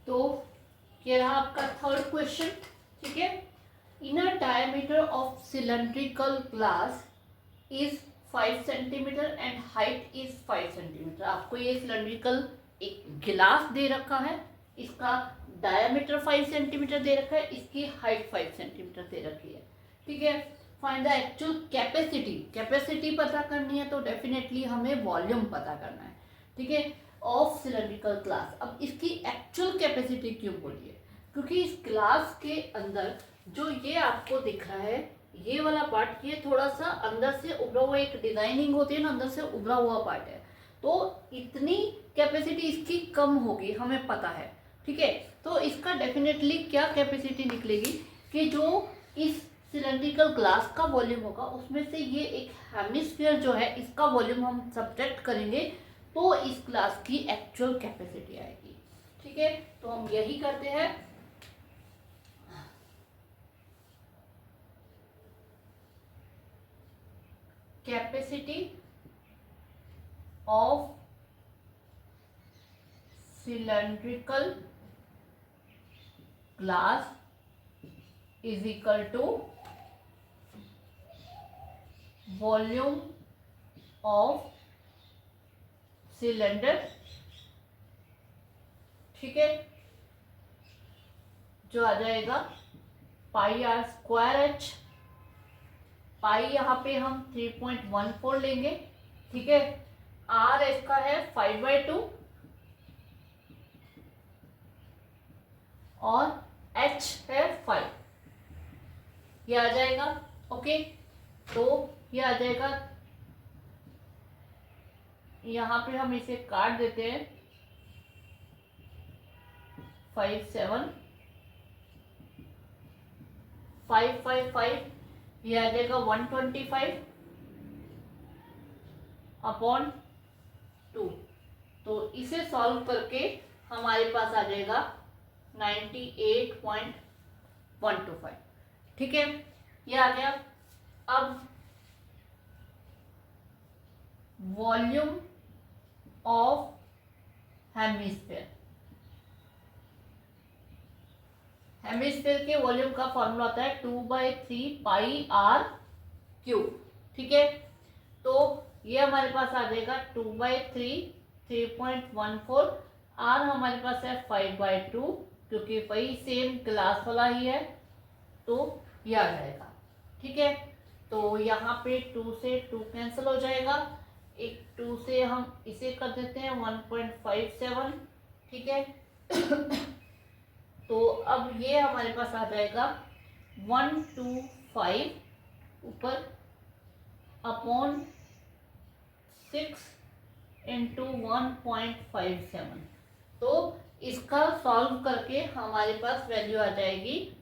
तो ये रहा आपका थर्ड क्वेश्चन। ठीक है, inner diameter of cylindrical glass is 5 centimetre and height is 5 centimetre. आपको ये सिलेंड्रिकल एक गिलास दे रखा है, इसका डायमीटर 5 सेंटीमीटर दे रखा है, इसकी हाइट 5 सेंटीमीटर दे रखी है। ठीक है, find the actual capacity. Capacity पता करनी है तो डेफिनेटली हमें वॉल्यूम पता करना है। ठीक है, ऑफ सिलेंड्रिकल ग्लास। अब इसकी एक्चुअल कैपेसिटी क्यों बोली है? क्योंकि इस ग्लास के अंदर जो ये आपको दिख रहा है, ये वाला पार्ट, ये थोड़ा सा अंदर से उभरा हुआ, एक डिजाइनिंग होती है ना, अंदर से उभरा हुआ पार्ट है, तो इतनी कैपेसिटी इसकी कम होगी, हमें पता है। ठीक है, तो इसका डेफिनेटली क्या कैपेसिटी निकलेगी कि जो इस सिलेंड्रिकल ग्लास का वॉल्यूम होगा उसमें से ये एक हेमिस्फीयर जो है इसका वॉल्यूम हम सब्ट्रैक्ट करेंगे तो इस ग्लास की एक्चुअल कैपेसिटी आएगी। ठीक है, तो हम यही करते हैं। Capacity of cylindrical glass is equal to volume of cylinder. ठीक है, जो आ जाएगा pi r square h. Pi यहाँ पे हम 3.14 लेंगे। ठीक है, आर इसका है 5/2 और एच है 5, ये आ जाएगा। ओके, तो ये आ जाएगा, यहाँ पे हम इसे काट देते हैं, 5 7 5 5 5, ये आ जाएगा 125 अपॉन 2। तो इसे सॉल्व करके हमारे पास आ जाएगा 98.125। ठीक है, ये आ गया। अब वॉल्यूम ऑफ हेमिस्फीयर। हेमिस्फीयर के वॉल्यूम का फॉर्मूला होता है 2/3 पाई आर क्यूब। ठीक है, तो ये हमारे पास आ जाएगा 2/3 3.14, आर हमारे पास है 5/2 क्योंकि वही सेम ग्लास वाला ही है, तो ये आ जाएगा। ठीक है, तो यहाँ पे 2 से 2 कैंसिल हो जाएगा, एक 2 से हम इसे कर देते हैं 1.57। ठीक है तो अब ये हमारे पास आ जाएगा 125 ऊपर अपॉन 6 इंटू 1.57। तो इसका सॉल्व करके हमारे पास वैल्यू आ जाएगी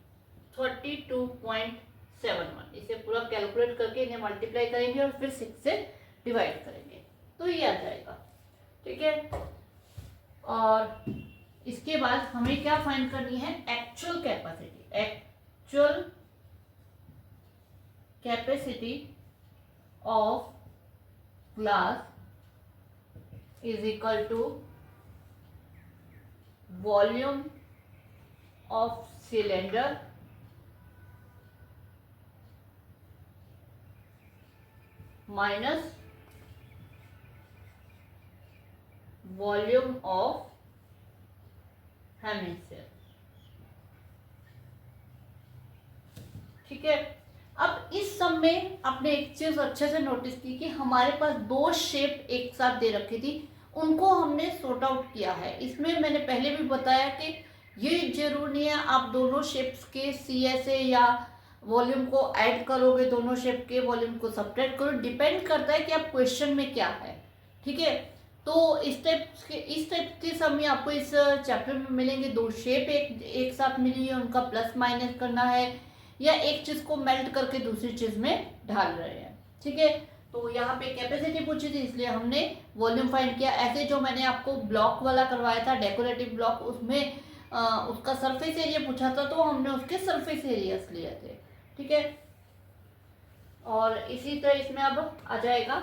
32.71। इसे पूरा कैलकुलेट करके इन्हें मल्टीप्लाई करेंगे और फिर 6 से डिवाइड करेंगे तो ये आ जाएगा। ठीक है, और इसके बाद हमें क्या फाइंड करनी है? Actual capacity. Actual capacity of glass is equal to volume of cylinder minus volume of hemisphere. ठीक है, अब इस सब में आपने एक चीज अच्छे से नोटिस की कि हमारे पास दो शेप एक साथ दे रखी थी, उनको हमने सॉर्ट आउट किया है। इसमें मैंने पहले भी बताया कि ये जरूर नहीं है आप दोनों शेप्स के CSA या वॉल्यूम को ऐड करोगे, दोनों शेप के वॉल्यूम को सब्ट्रैक्ट करो, डिपेंड करता है कि आप क्वेश्चन में क्या है। ठीक है, तो इस टाइप के सम आपको इस चैप्टर में मिलेंगे। दो शेप एक साथ मिली है, उनका प्लस माइनस करना है, या एक चीज को मेल्ट करके दूसरी चीज में ढाल रहे हैं। ठीक है, तो यहाँ पे कैपेसिटी पूछी थी इसलिए हमने वॉल्यूम फाइंड किया। ऐसे जो मैंने आपको ब्लॉक वाला करवाया था, डेकोरेटिव ब्लॉक, उसमें उसका सरफेस एरिया पूछा था तो हमने उसके सरफेस एरियाज लिए थे। ठीक है, और इसी तरह इसमें अब आ जाएगा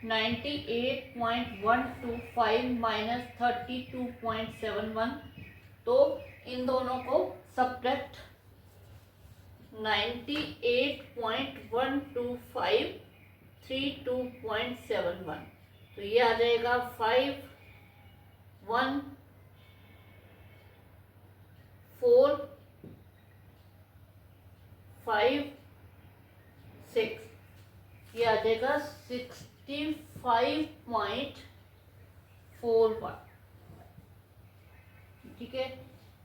98.125 माइनस 32.71 तो इन दोनों को सब्ट्रैक्ट 98.125 32.71, तो ये आ जाएगा 5145.6, ये आ जाएगा 65.41। ठीक है,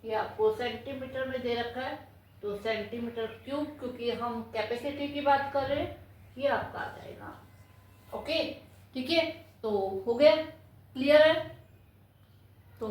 ये आपको सेंटीमीटर में दे रखा है, तो सेंटीमीटर क्यूब, क्योंकि हम कैपेसिटी की बात कर रहे हैं, ये आपका आ जाएगा। ओके, ठीक है, तो हो गया, क्लियर है। तो